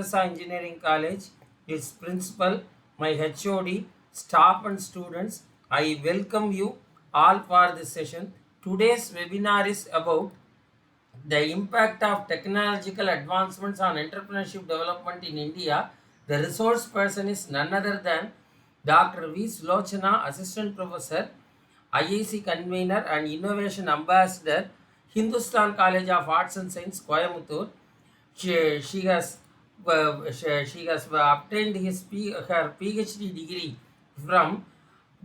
Teresa Engineering College, its principal, my HOD, staff and students. I welcome you all for this session. Today's webinar is about the impact of technological advancements on entrepreneurship development in India. The resource person is none other than Dr. V. Slochana, Assistant Professor, IIC Convener and Innovation Ambassador, Hindustan College of Arts and Science, Coimbatore. She has obtained her PhD degree from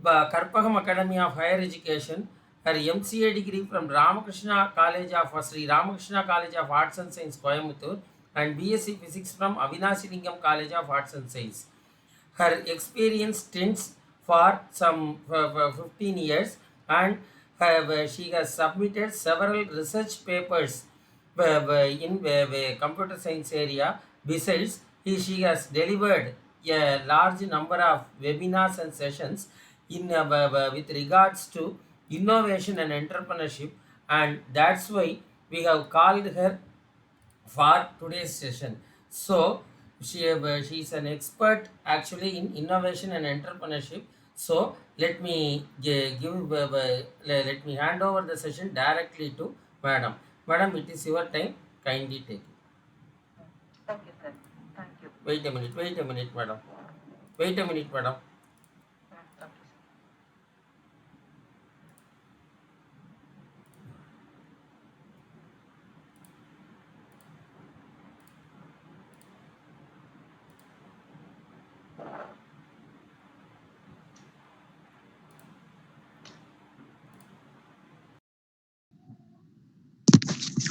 Karpagam Academy of Higher Education, her MCA degree from Ramakrishna College of Sri Ramakrishna College of Arts and Science, Coimbatore, and BSc Physics from Avinashi Lingam College of Arts and Science. Her experience tends for some 15 years, and she has submitted several research papers in computer science area. Besides, she has delivered a large number of webinars and sessions in with regards to innovation and entrepreneurship, and that's why we have called her for today's session. So she is an expert actually in innovation and entrepreneurship. So let me let me hand over the session directly to Madam. Madam, it is your time. Kindly take it. Okay, sir. Thank you. Wait a minute, madam. Wait a minute, madam. Okay, sir.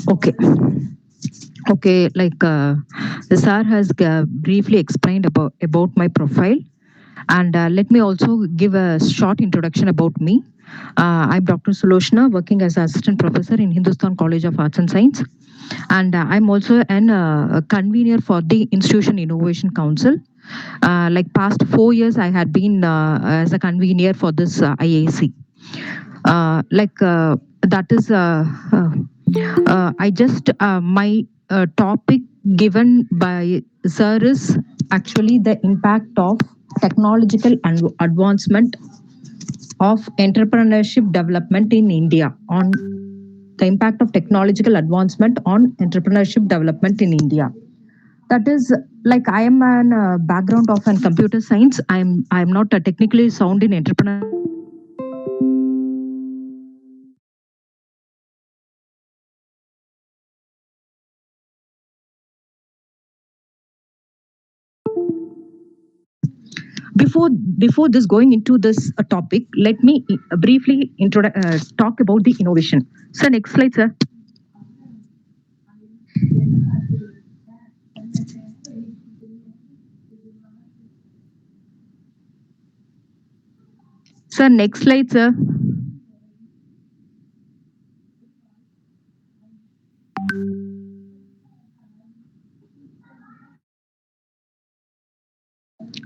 Okay. Okay, the sir has briefly explained about my profile, and let me also give a short introduction about me. I'm Dr. Sulochana, working as assistant professor in Hindustan College of Arts and Science, and I'm also an convener for the Institution Innovation Council. Like past 4 years, I had been as a convener for this IAC. That is I just my topic given by sir is actually the impact of technological advancement of entrepreneurship development in India, on the impact of technological advancement on entrepreneurship development in India. That is, like, I am an background of an computer science. I'm not technically sound in entrepreneur. Before this going into this topic, let me briefly talk about the innovation. So next slide, sir. Sir, next slide, sir.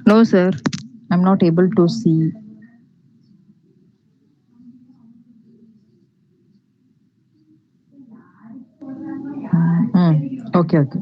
No, sir. I'm not able to see. Okay, okay.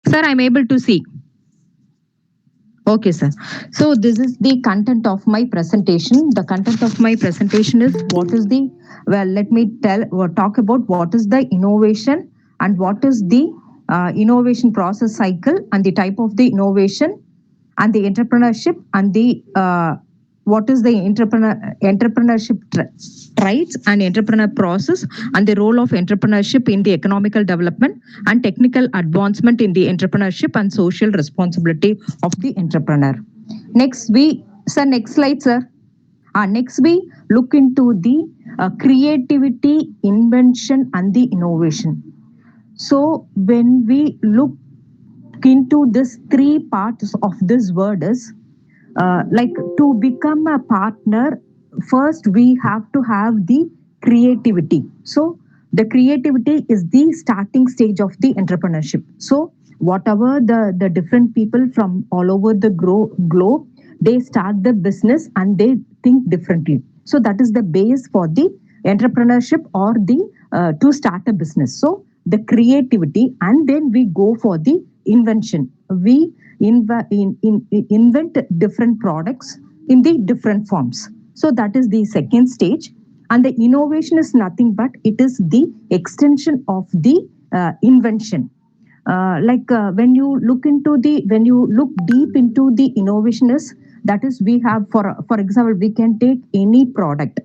Sir, I'm able to see. Okay, sir. So this is the content of my presentation. The content of my presentation is what is the, well, let me tell or talk about what is the innovation and what is the innovation process cycle and the type of the innovation and the entrepreneurship and the what is the entrepreneurship rights and entrepreneur process and the role of entrepreneurship in the economical development and technical advancement in the entrepreneurship and social responsibility of the entrepreneur. Next, next slide, sir. Next, we look into the creativity, invention, and the innovation. So, when we look into this three parts of this word is like to become a partner, first we have to have the creativity. So the creativity is the starting stage of the entrepreneurship. So whatever the different people from all over the globe, they start the business and they think differently. So that is the base for the entrepreneurship or the to start a business. So the creativity, and then we go for the invention. We invent different products in the different forms. So that is the second stage. And the innovation is nothing but it is the extension of the invention. When you look deep into the innovation is, that is, we have, for example, we can take any product,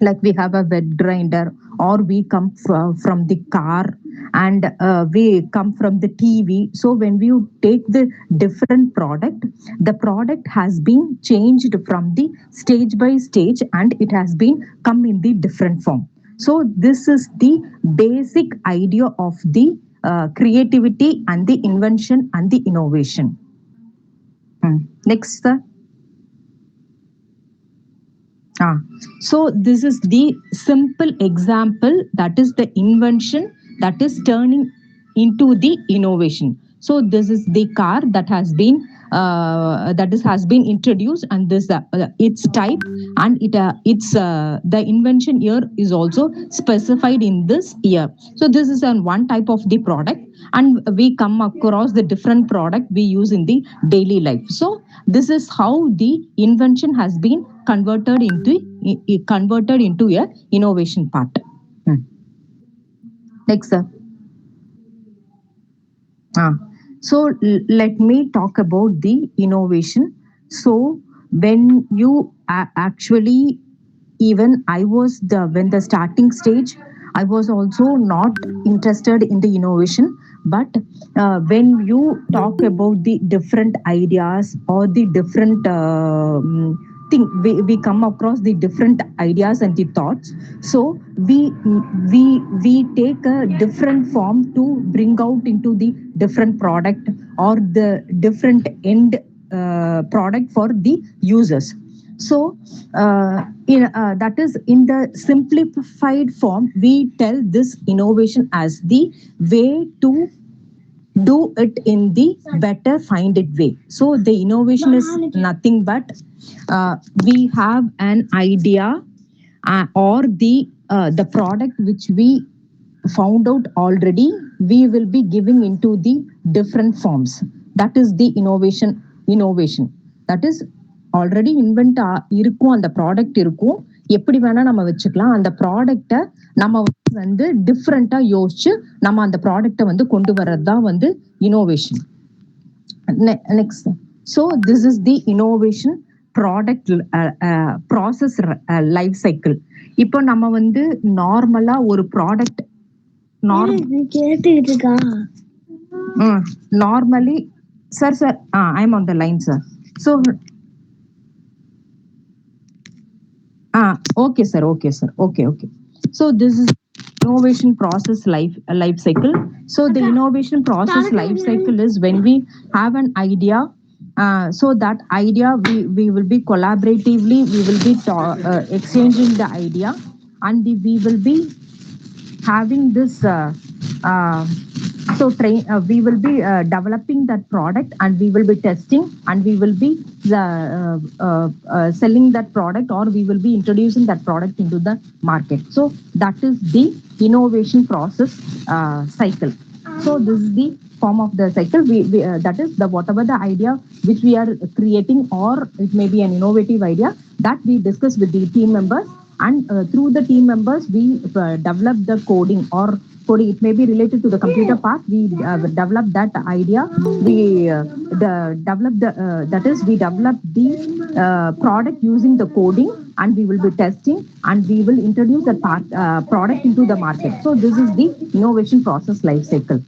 like we have a wet grinder, or we come from the car, and we come from the TV. So when we take the different product, the product has been changed from the stage by stage, and it has been come in the different form. So this is the basic idea of the creativity and the invention and the innovation. Next, sir. So this is the simple example, that is the invention that is turning into the innovation. So this is the car that has been has been introduced, and this its type, and it's the invention year is also specified in this year. So this is one type of the product, and we come across the different product we use in the daily life. So this is how the invention has been converted into a innovation part. Next, sir. So let me talk about the innovation. So when you actually, even I was when the starting stage, I was also not interested in the innovation. But when you talk about the different ideas or the different thing, we come across the different ideas and the thoughts. So we take a different form to bring out into the different product or the different end product for the users. So that is, in the simplified form, we tell this innovation as the way to do it in the better find it way. So the innovation is nothing but we have an idea, or the product which we found out already, we will be giving into the different forms. That is the innovation. That is already invent இருக்கும், அந்த product இருக்கும், எப்படி வேணா நம்ம வச்சுக்கலாம். அந்த ப்ராடக்டை நம்ம வந்து டிஃப்ரெண்டா யோசிச்சு நம்ம அந்த ப்ராடக்டை வந்து கொண்டு வர்றது தான் வந்து innovation. Next, so this is the innovation product process life cycle. இப்போ நம்ம வந்து நார்மலா ஒரு product normally sir I am on the line sir. So okay sir. So this is innovation process life cycle. So the innovation process life cycle is when we have an idea. So that idea we will be collaboratively, we will be exchanging the idea, and we will be having this we will be developing that product, and we will be testing, and we will be selling that product, or we will be introducing that product into the market. So that is the innovation process cycle. So this is the form of the cycle. That is the whatever the idea which we are creating, or it may be an innovative idea, that we discuss with the team members, and through the team members we develop the coding. It may be related to the computer part. We develop that idea. We develop the product using the coding, and we will be testing, and we will introduce the product into the market. So this is the innovation process life cycle.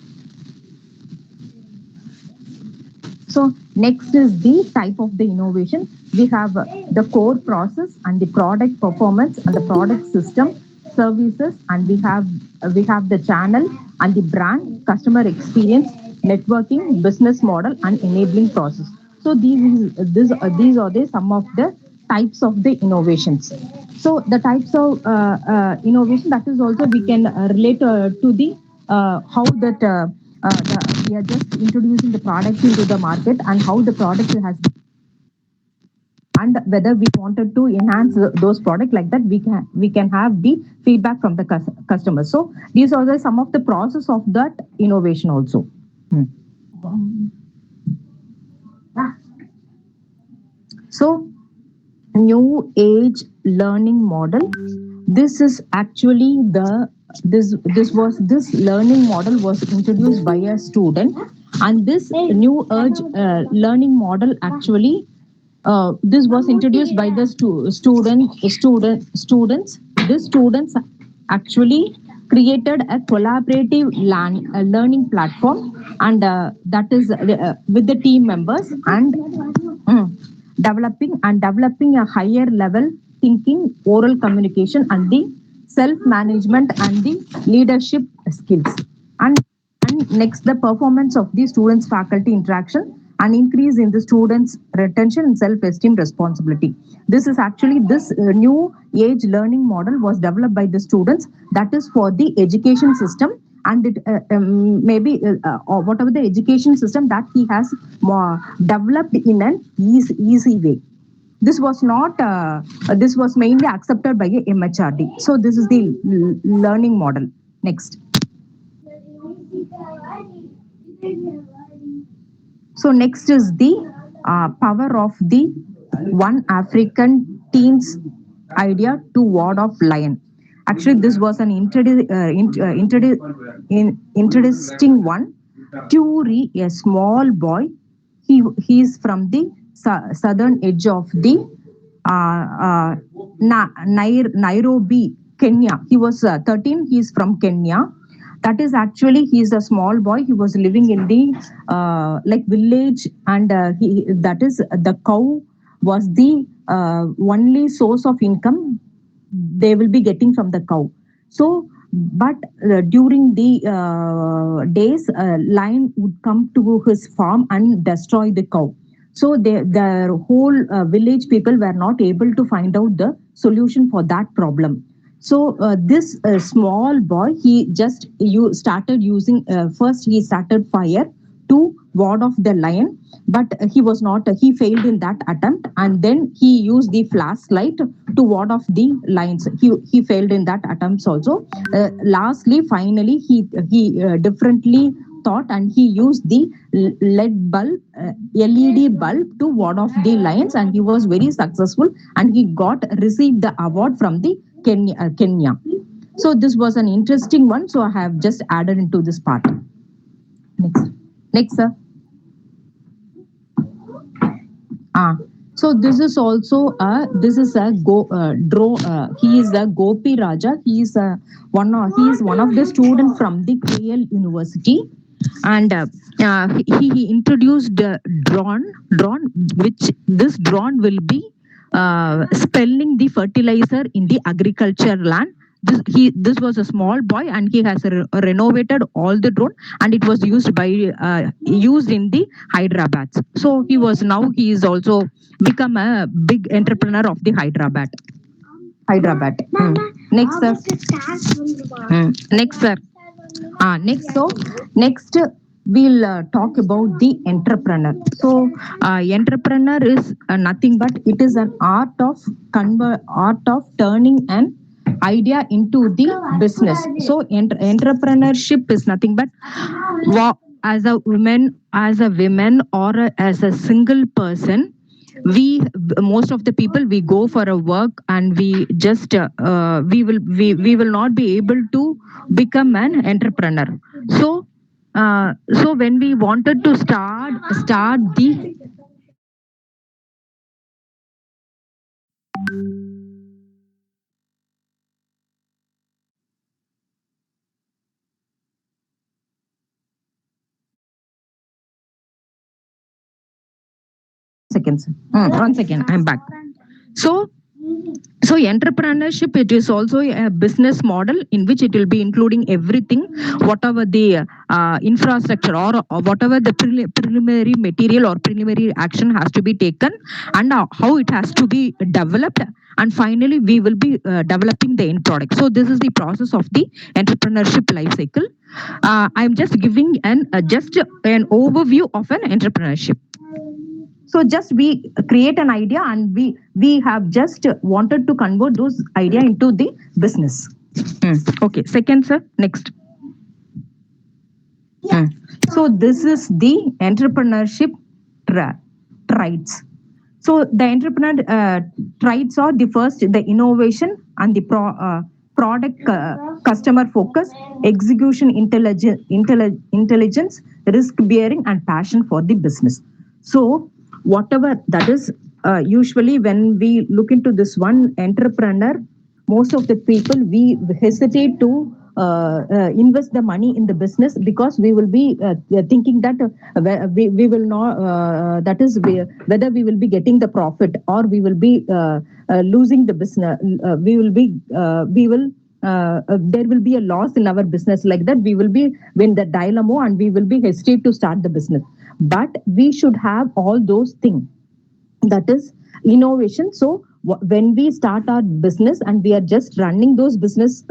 So next is the type of the innovation. We have the core process and the product performance and the product system services, and we have the channel and the brand, customer experience, networking, business model, and enabling process. So these are the some of the types of the innovations. So the types of innovation, that is also we can relate to the how that we are just introducing the product into the market, and how the product has, and whether we wanted to enhance those products, like that we can have the feedback from the customers. So these are the some of the process of that innovation also. Hmm. So new age learning model, this is actually the this learning model was introduced by a student, and this new age learning model actually this was introduced by the students. These students actually created a collaborative learning platform, and that is with the team members, and developing a higher level thinking, oral communication, and the self management and the leadership skills. And next, the performance of the students faculty interaction, and increase in the students retention and self esteem responsibility. This is actually this new age learning model was developed by the students, that is for the education system, and it maybe or whatever the education system that he has developed in an easy way. This was not this was mainly accepted by a MHRD. So this is the learning model. Next. So next is the power of the one African team's idea to ward of lion. Actually, this was an interesting one. Turi, a small boy, he is from the southern edge of the Nairobi, Kenya. He was 13. He is from Kenya. That is actually, he is a small boy. He was living in the like village, and he that is the cow was the only source of income they will be getting from the cow. So, but during the days, lion would come to his farm and destroy the cow. So the whole village people were not able to find out the solution for that problem. So this small boy, he just started using first he started fire to ward off the lion, but he was not he failed in that attempt, and then he used the flashlight to ward off the lions. He failed in that attempts also. Lastly, finally, he differently thought, and he used the LED bulb, LED bulb to ward off the lions, and he was very successful, and he got received the award from the Kenya. So this was an interesting one. So I have just added into this part. Next, next, sir. Ah, so this is also a this is a draw. He is a Gopi Raja. He is he is one of the students from the KL University, and he introduced drone, which this drone will be spelling the fertilizer in the agriculture land. This was a small boy, and he has renovated all the drone, and it was used in the Hyderabad. So he is also become a big entrepreneur of the Hyderabad. Next, sir. Next, sir. Next we'll talk about the entrepreneur. So entrepreneur is nothing but it is an art of turning an idea into the business. So entrepreneurship is nothing but as a woman, or as a single person, we most of the people, we go for a work, and we just we will not be able to become an entrepreneur. So so when we wanted to start the Second, sir. One second, I'm back. So, so entrepreneurship, it is also a business model in which it will be including everything, whatever the infrastructure or whatever the preliminary material or preliminary action has to be taken, and how it has to be developed, and finally we will be developing the end product. So this is the process of the entrepreneurship life cycle. I'm just giving an overview of an entrepreneurship. So just we create an idea, and we have just wanted to convert those idea into the business. Okay, second, sir. Next. So this is the entrepreneurship traits. So the entrepreneur traits are the first, the innovation and the product customer focus, execution intelligence, risk bearing, and passion for the business. So whatever that is, usually when we look into this one entrepreneur, most of the people we hesitate to invest the money in the business, because we will be thinking that we will not that is whether we will be getting the profit or we will be losing the business. We will there will be a loss in our business, like that we will be in the dilemma, and we will be hesitate to start the business. But we should have all those things, that is innovation. So when we start our business and we are just running those business,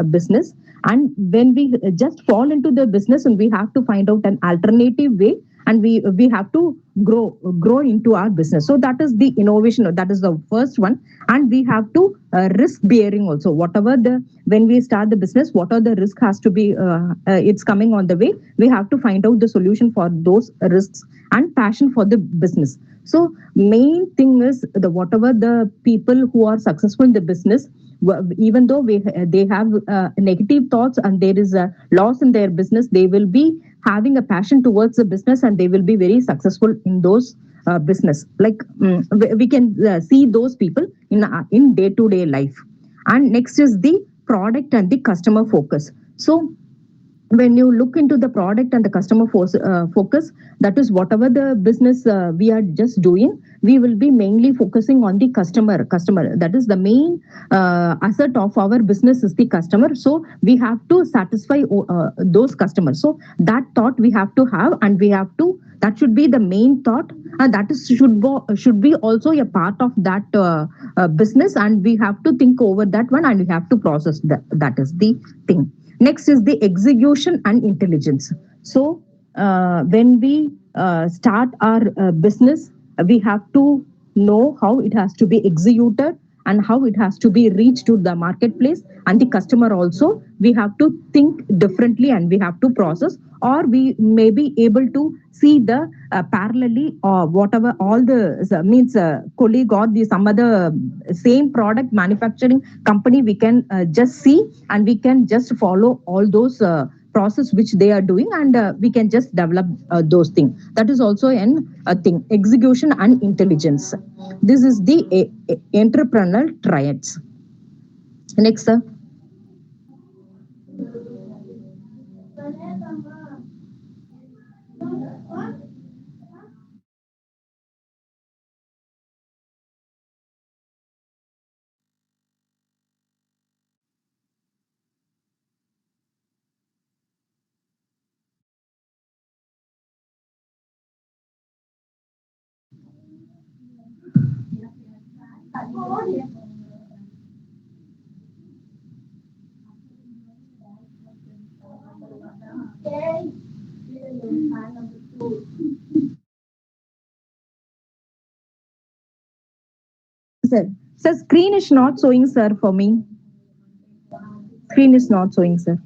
and when we just fall into the business, and we have to find out an alternative way, and we have to grow into our business. So that is the innovation, that is the first one. And we have to risk bearing also, whatever the when we start the business, what are the risk has to be it's coming on the way, we have to find out the solution for those risks, and passion for the business. So main thing is the whatever the people who are successful in the business, even though they have negative thoughts and there is a loss in their business, they will be having a passion towards the business, and they will be very successful in those business. Like we can see those people in day to day life. And next is the product and the customer focus. So when you look into the product and the customer focus, that is whatever the business we are just doing, we will be mainly focusing on the customer. That is the main asset of our business is the customer. So we have to satisfy those customers. So that thought we have to have, and we have to, that should be the main thought, and that is should be also a part of that business, and we have to think over that one, and we have to process that. That is the thing. Next is the execution and intelligence. So when we start our business, we have to know how it has to be executed, and how it has to be reached to the marketplace and the customer also. We have to think differently, and we have to process, or we may be able to see the parallelly, or whatever all the means colleague or the some other same product manufacturing company, we can just see, and we can just follow all those process which they are doing, and we can just develop those things. That is also a thing, execution and intelligence. This is the entrepreneurial triads. Next, sir. Sir, sir, screen is not showing, sir, for me. Screen is not showing, sir.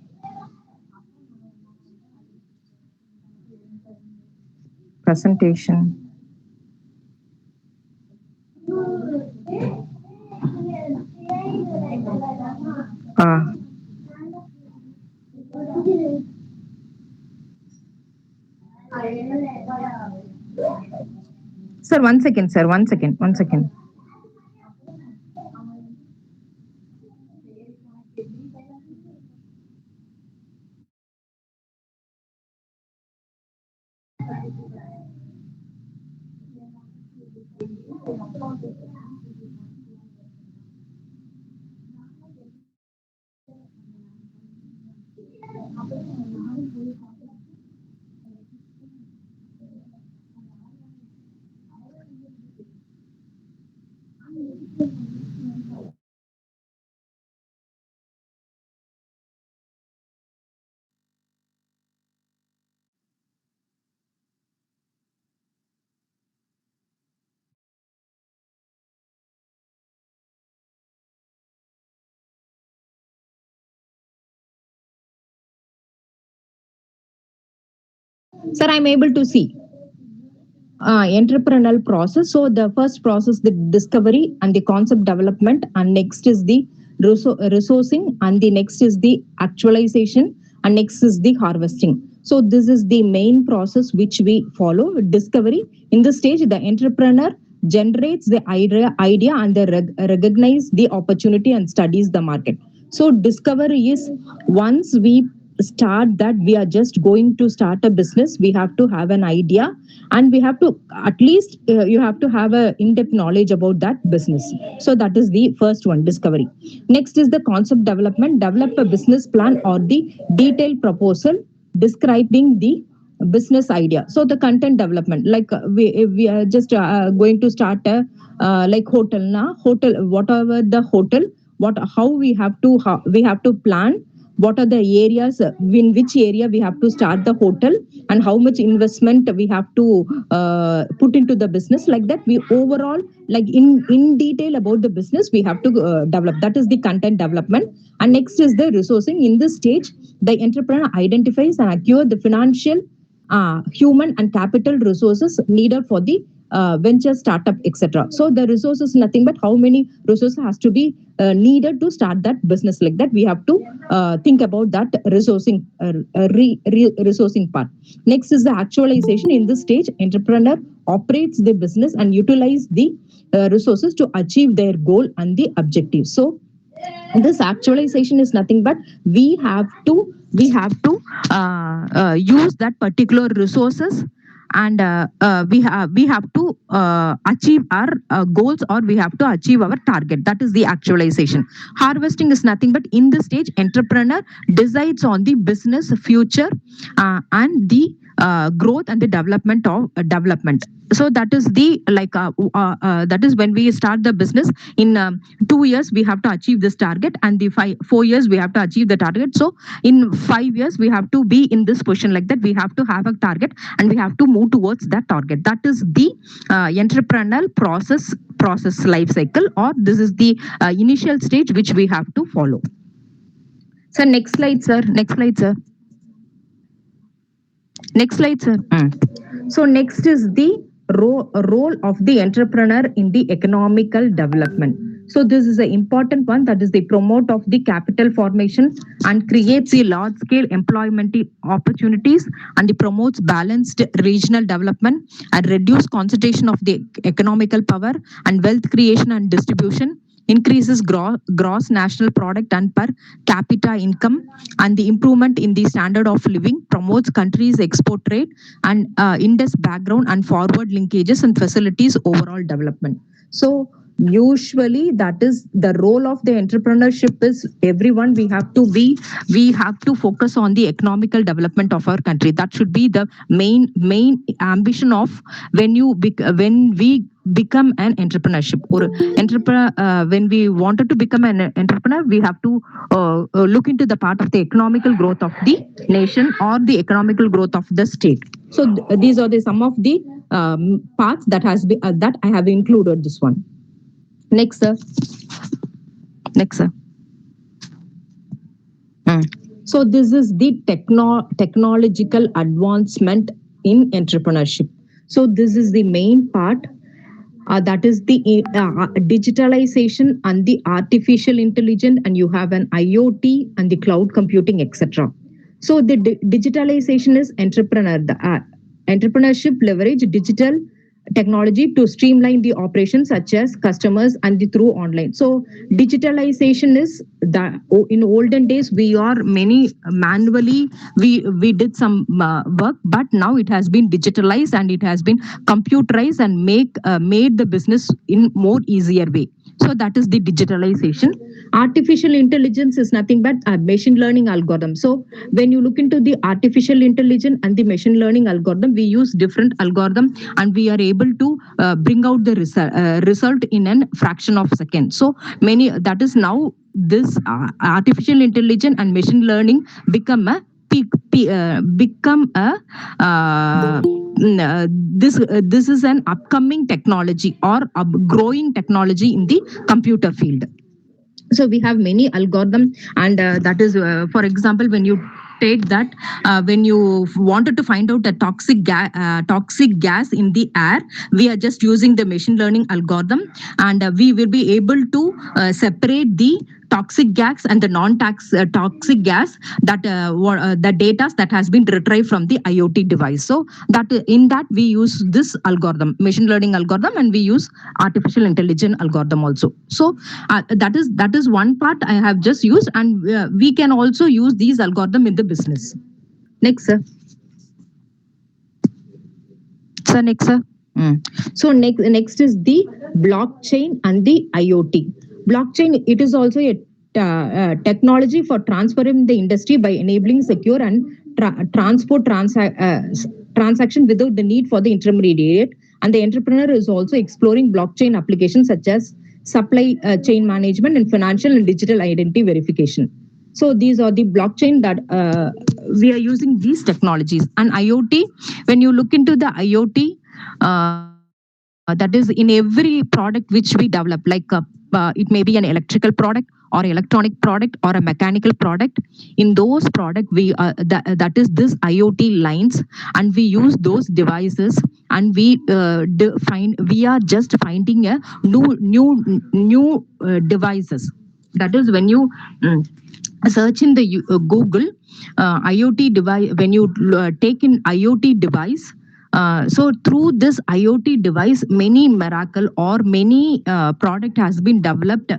Presentation. Uh, Sir, one second, sir. One second. One second. Sir, I'm able to see. Entrepreneurial process. So the first process, the discovery and the concept development, and next is the resourcing, and the next is the actualization, and next is the harvesting. So this is the main process which we follow. Discovery. In this stage, the entrepreneur generates the idea and they recognize the opportunity and studies the market. So discovery is once we start that we are just going to start a business, we have to have an idea, and we have to at least you have to have a in-depth knowledge about that business. So that is the first one, discovery. Next is the concept development. Develop a business plan or the detailed proposal describing the business idea. So the content development, like we are just going to start a like hotel na hotel, whatever the hotel, what how we have to plan, what are the areas, in which area we have to start the hotel, and how much investment we have to put into the business. Like that, we overall, like in detail about the business we have to develop. That is the content development. And next is the resourcing. In this stage, the entrepreneur identifies and acquire the financial, human and capital resources needed for the venture startup, etc. So the resources nothing but how many resources has to be needed to start that business. Like that, we have to think about that resourcing, resourcing part. Next is the actualization. In this stage, entrepreneur operates the business and utilize the resources to achieve their goal and the objective. So this actualization is nothing but we have to use that particular resources, and we have to achieve our goals, or we have to achieve our target. That is the actualization. Harvesting is nothing but in this stage, entrepreneur decides on the business future and the growth and the development of development. So that is the like that is when we start the business. In 2 years we have to achieve this target, and the 4 years we have to achieve the target. So in 5 years we have to be in this position. Like that, we have to have a target and we have to move towards that target. That is the entrepreneurial process life cycle, or this is the initial stage which we have to follow. Sir, next slide, sir. Next slide, sir. Next slide, sir. So next is the role of the entrepreneur in the economical development. So this is an important one, that is the promote of the capital formation and creates the large scale employment opportunities, and the promotes balanced regional development and reduce concentration of the economical power and wealth creation and distribution, increases gross national product and per capita income, and the improvement in the standard of living, promotes countries' export trade and index background and forward linkages and facilities overall development. So usually that is the role of the entrepreneurship. Is everyone, we have to focus on the economical development of our country. That should be the main ambition of when we become an entrepreneurship or entrepreneur. When we wanted to become an entrepreneur, we have to look into the part of the economical growth of the nation or the economical growth of the state. So these are the some of the parts that has been that I have included this one. Next, sir. Next, sir. So this is the technological advancement in entrepreneurship. So this is the main part, that is the digitalization and the artificial intelligence, and you have an IoT and the cloud computing, etc. So the digitalization is entrepreneurship leverage digital technology to streamline the operations such as customers and the through online. So digitalization is the in olden days we are many manually we did some work, but now it has been digitalized and it has been computerized and made the business in more easier way. So that is the digitalization. Artificial intelligence is nothing but a machine learning algorithm. So when you look into the artificial intelligence and the machine learning algorithm, we use different algorithm and we are able to bring out the result in a fraction of second. So many that is now this artificial intelligence and machine learning become a become a this is an upcoming technology or growing technology in the computer field. So we have many algorithm, and that is for example when you take that when you wanted to find out a toxic gas in the air, we are just using the machine learning algorithm, and we will be able to separate the toxic gas and the toxic gas that the data that has been retrieved from the IoT device. So that in that we use this algorithm, machine learning algorithm, and we use artificial intelligence algorithm also. So that is one part I have just used, and we can also use these algorithm in the business. Next, sir. Sir, next, sir. So next is the blockchain and the IoT. Blockchain, it is also a technology for transforming the industry by enabling secure and transaction without the need for the intermediate. And the entrepreneur is also exploring blockchain applications such as supply chain management and financial and digital identity verification. So these are the blockchain that we are using these technologies. And IoT, when you look into the IoT, that is in every product which we develop, like it may be an electrical product or electronic product or a mechanical product. In those product that is this IoT lines, and we use those devices, and we are just finding a new devices. That is when you search in the Google IoT device, when you take in IoT device, so through this IoT device, many miracle or many product has been developed.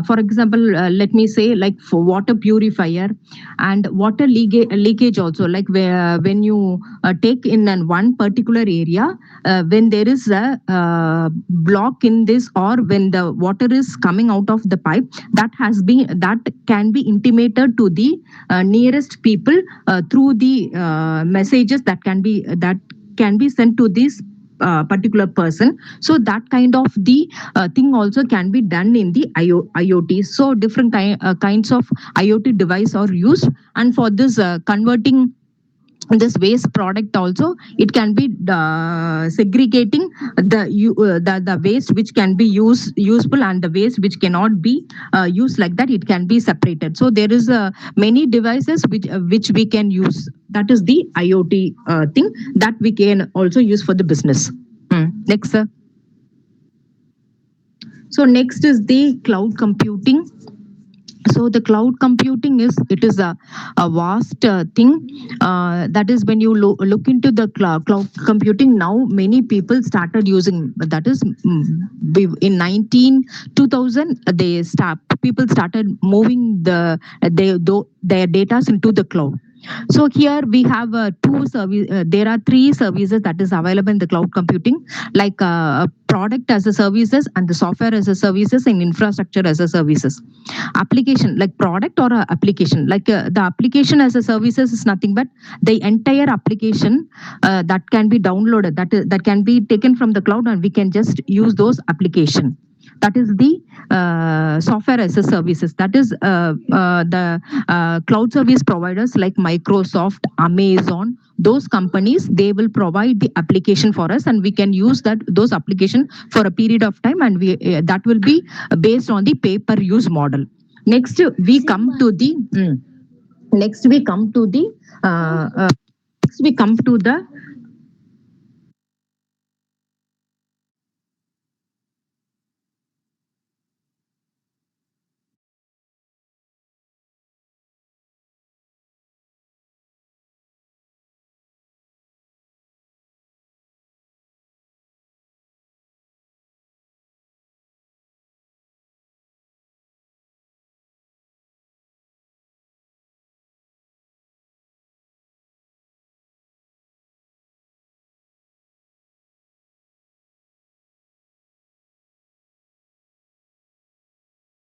For example, let me say like for water purifier and water leakage also. Like where when you take in one particular area, when there is a block in this, or when the water is coming out of the pipe, that can be intimated to the nearest people through the messages that can be sent to this particular person. So that kind of the thing also can be done in the IoT. So different kinds of IoT device are used, and for this converting this waste product also, it can be segregating the waste which can be useful, and the waste which cannot be used, like that it can be separated. So there is many devices which we can use. That is the IoT thing that we can also use for the business. Next, sir. So next is the cloud computing. So the cloud computing is a vast thing. That is when you look into the cloud computing, now many people started using that is in 2000 people started moving their data into the cloud. So here we have two service. There are three services that is available in the cloud computing, like product as a services, and the software as a services, and infrastructure as a services. Application, like product or application, like the application as a services is nothing but the entire application that can be downloaded, that can be taken from the cloud, and we can just use those application. That is the software as a services. That is the cloud service providers like Microsoft, Amazon, those companies, they will provide the application for us, and we can use those application for a period of time, and we that will be based on the pay per use model. Next we come to the next we come to the next we come to the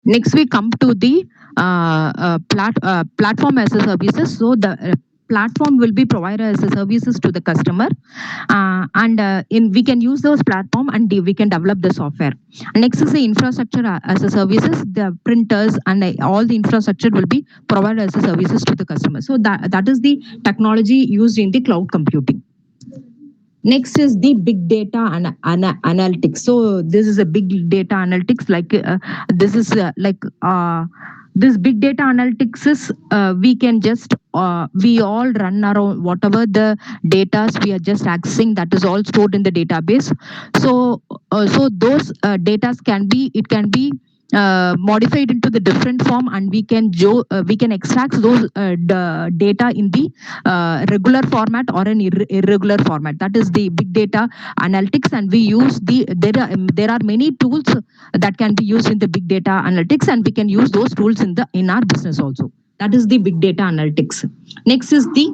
Next, we come to the platform as a services. So the platform will be provided as a services to the customer, and in we can use those platform and we can develop the software. Next is the infrastructure as a services. The printers and all the infrastructure will be provided as a services to the customer. So that is the technology used in the cloud computing. Next is the big data and analytics. So this is a big data analytics. Like this is like this big data analytics is we can just we all run around whatever the data we are just accessing, that is all stored in the database. So those data can be, it can be modified into the different form, and we can extract those data in the regular format or an irregular format. That is the big data analytics, and we use there are many tools that can be used in the big data analytics, and we can use those tools in our business also. That is the big data analytics. Next is the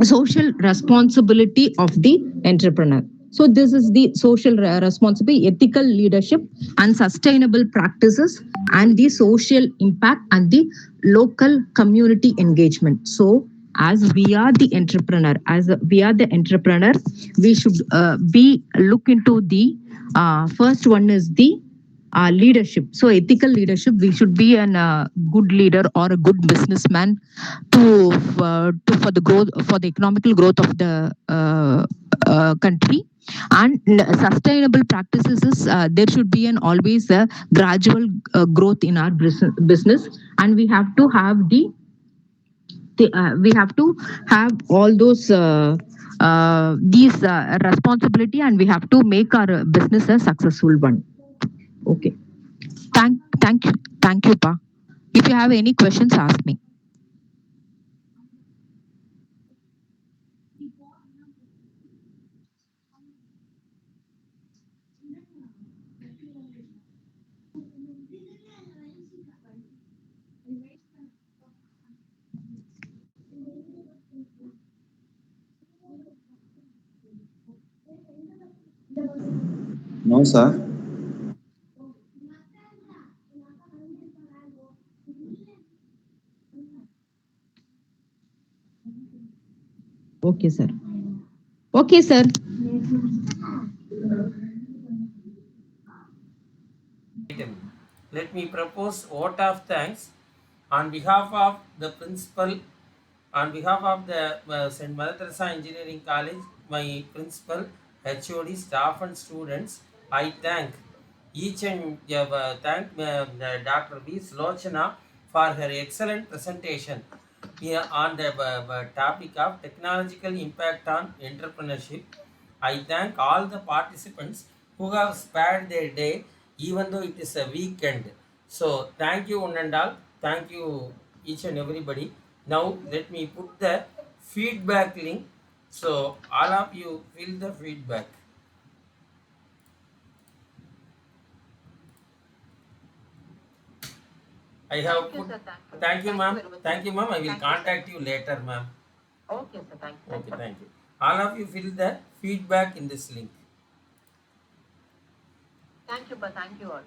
social responsibility of the entrepreneur. So this is the social responsibility, ethical leadership, and sustainable practices, and the social impact, and the local community engagement. So as we are the entrepreneur, we should be look into the first one is the leadership. So ethical leadership, we should be an good leader or a good businessman to for the growth, for the economical growth of the country. And sustainable practices is there should be an always a gradual growth in our business, and we have to have we have to have all those these responsibility, and we have to make our business a successful one. Okay. Thank you, Pa. If you have any questions, ask me. No, sir. Okay, sir. Okay, sir. Let me propose vote of thanks on behalf of the principal, on behalf of the St. Mother Teresa Engineering College, my principal, HOD, staff, and students. I thank each and thank Dr. V. Slochana for her excellent presentation on the topic of technological impact on entrepreneurship. I thank all the participants who have spared their day, even though it is a weekend. So, thank you, one and all. Thank you, each and everybody. Now, let me put the feedback link. So, all of you fill the feedback. I have Thank you, put. sir. Thank you. Thank you, Thank you ma'am. very much, sir. Thank you, ma'am. I will Thank you, sir. contact you later, ma'am. Okay, sir. Thank Okay, you. thank you. All of you fill the feedback in this link. Thank you, but thank you all.